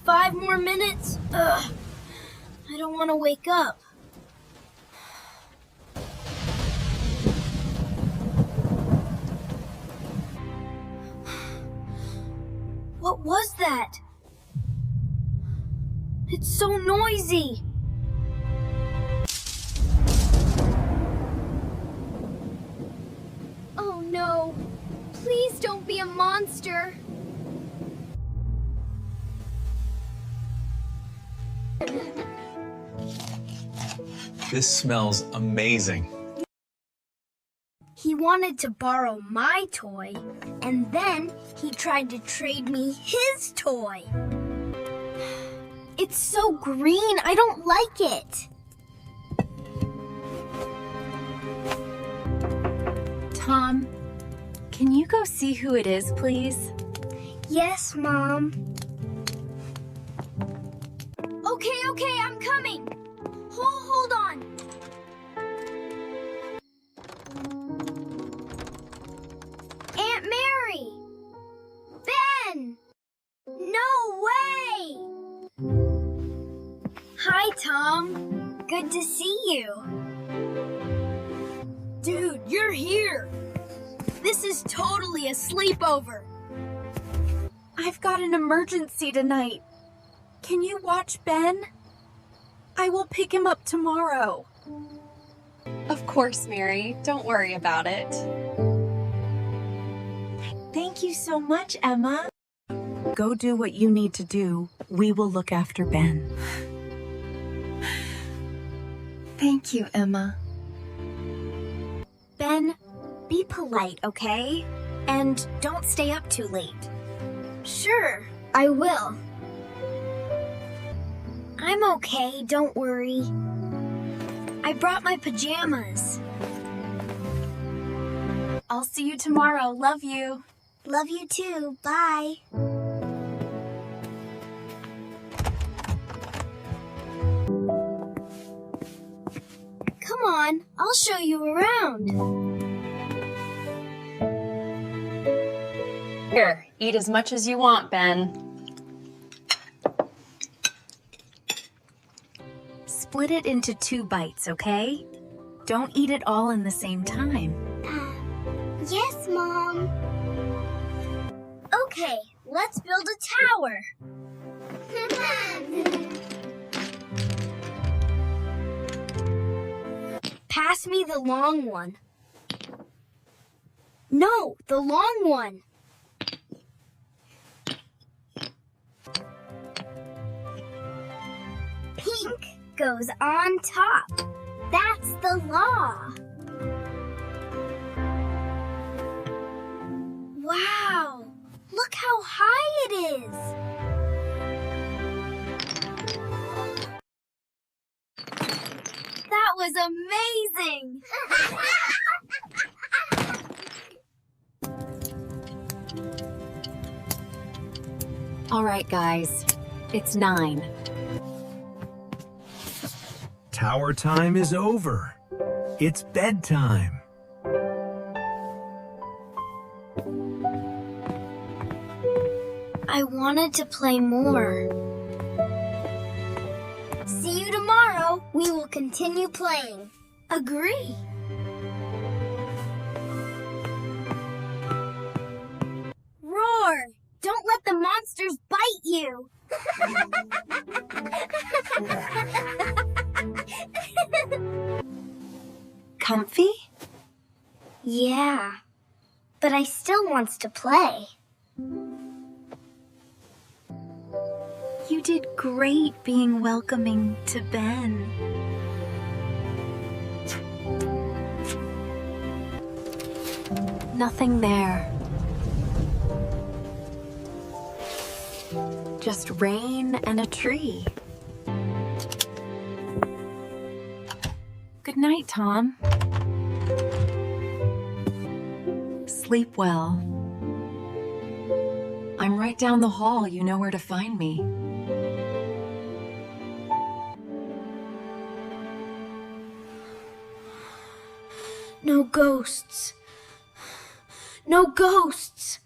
5 more minutes? Ugh. I don't want to wake up. What was that? It's so noisy. Oh no! Please don't be a monster! This smells amazing. He wanted to borrow my toy, and then he tried to trade me his toy. It's so green, I don't like it. Tom, can you go see who it is, please? Yes, Mom. Okay, I'm coming. Hold on. Aunt Mary! Ben! No way! Hi, Tom. Good to see you. Dude, you're here. This is totally a sleepover. I've got an emergency tonight. Can you watch Ben? I will pick him up tomorrow. Of course, Mary. Don't worry about it. Thank you so much, Emma. Go do what you need to do. We will look after Ben. Thank you, Emma. Ben, be polite, okay? And don't stay up too late. Sure, I will. I'm okay, don't worry. I brought my pajamas. I'll see you tomorrow. Love you. Love you too. Bye. Come on, I'll show you around. Here, eat as much as you want, Ben. Split it into 2 bites, okay? Don't eat it all in the same time. Yes, Mom. Okay, let's build a tower. Pass me the long one. No, the long one. Pink goes on top. That's the law. Wow, look how high it is. That was amazing. All right, guys. It's 9. Tower time is over. It's bedtime. I wanted to play more. See you tomorrow. We will continue playing. Agree. Roar! Don't let the monsters bite you. Comfy? Yeah, but I still wants to play. You did great being welcoming to Ben. Nothing there. Just rain and a tree. Good night, Tom. Sleep well. I'm right down the hall. You know where to find me. No ghosts. No ghosts.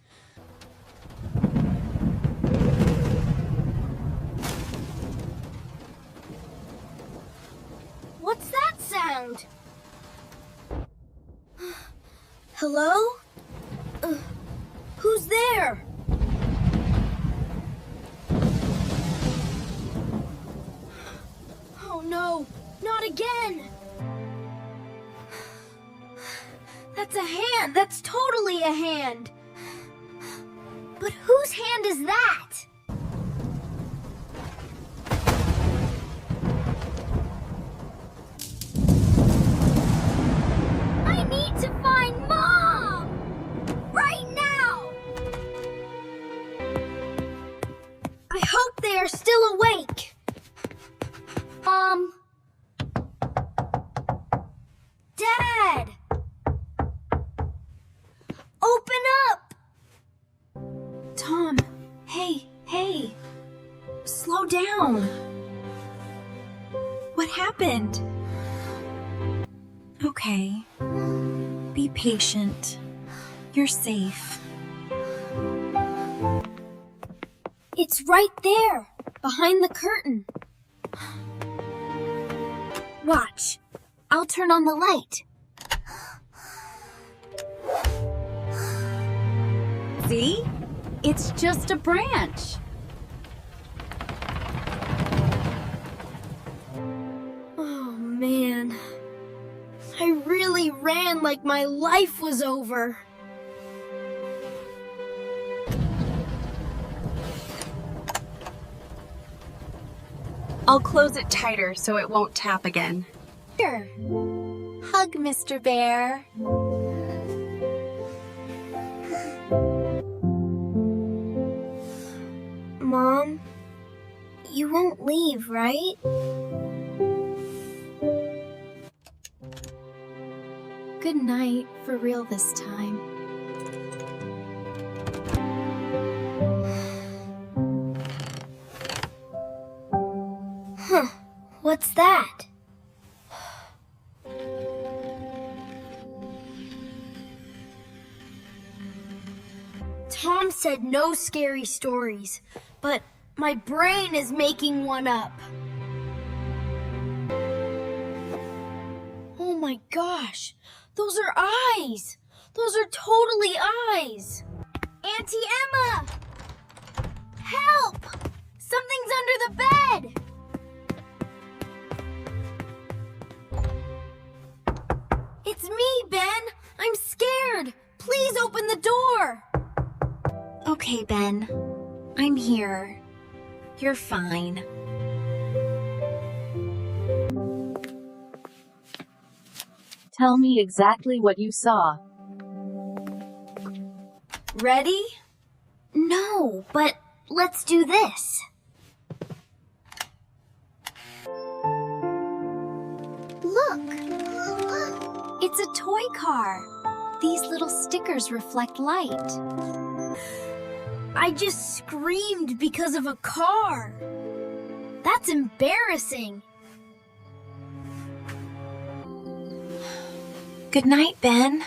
Hello? Who's there? Oh no, not again! That's a hand! That's totally a hand! But whose hand is that? I need to find Mom! Right now! I hope they are still awake. Dad! Open up! Tom, hey. Slow down. What happened? Okay. Be patient. You're safe. It's right there, behind the curtain. Watch. I'll turn on the light. See? It's just a branch. Oh, man. I really ran like my life was over. I'll close it tighter so it won't tap again. Here. Hug Mr. Bear. Mom, you won't leave, right? Good night, for real this time. Huh, what's that? Tom said no scary stories, but my brain is making one up. Oh my gosh, those are eyes! Those are totally eyes! Auntie Emma! Help! Something's under the bed! It's me, Ben! I'm scared! Please open the door! Okay, Ben. I'm here. You're fine. Tell me exactly what you saw. Ready? No, but let's do this. Look! It's a toy car. These little stickers reflect light. I just screamed because of a car. That's embarrassing. Good night, Ben.